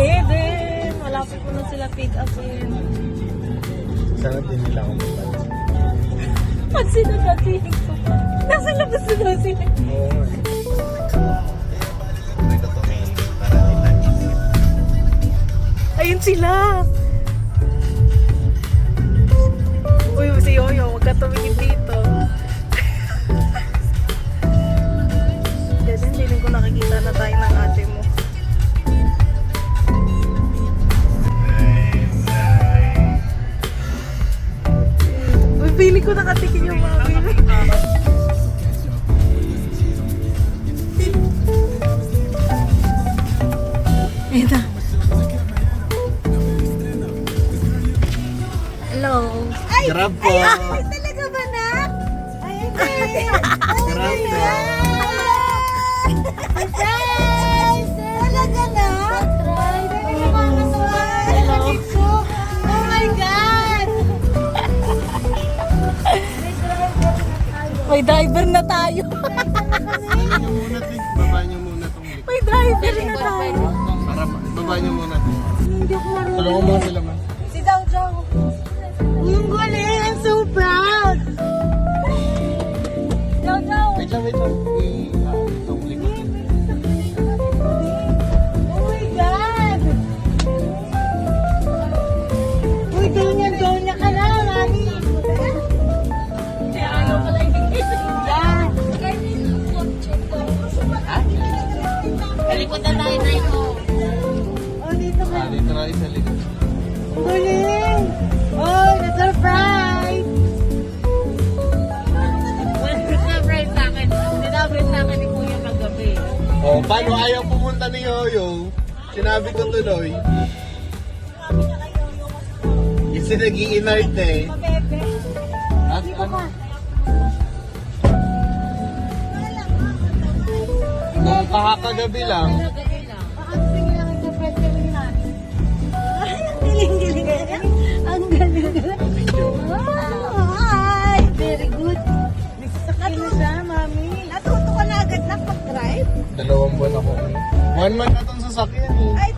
Bebe, malapit ko na sila pick upin. Sana din nila ako magpapalala. At sinagatiin ko pa. Nasa labas na daw sila. Oo. Ito to may para nila. Ayun sila. Uy, si Yoyo, huwag ka tumingin dito. Kasi hindi ko nakikita na tayo ng ate mo. Uy, pili ko nakatikin yung mga pili. Ayun na. Hello. Grab po. Ay, talaga ba na? Ay, hindi. Grab po. Guys, talaga na? Hello. Oh my God! May driver na tayo. Baba niyo muna, Tik. Baba niyo muna tong likod. May driver na tayo. Para baba niyo muna. Hindi ako marunong. Tulungan mo sila, man. Si Zhao Zhao. Ang galing! I'm so proud! Zhao Zhao! Wait lang. Itong likod. Oh my God! Uy, donya ka na, mami! Ayaw ka lang ibigay. Yan! Kalikot na tayo na ito. Oh, dito ka. Dito na sa likod. Ang galing! Oh, na-surprise! Na-surprise sa akin. Sinabrit sa akin ni Kuya kagabi. Oh, paano ayaw pumunta ni Yoyo? Sinabi ko tuloy. Kasi nag-i-inert eh. Mabebe. At ano? Nung kakagabi lang. Kagabi lang. Baka gusto niyo lang i-surprise kami natin. Ay, ang galing-galing. Ang galing-galing. Video. Wow! Hi! Very good. Nagsasakay na siya, mami. Natuto ka na agad na pag-drive? 2 buwan ako. 1 month na itong sasakyan eh. Ay,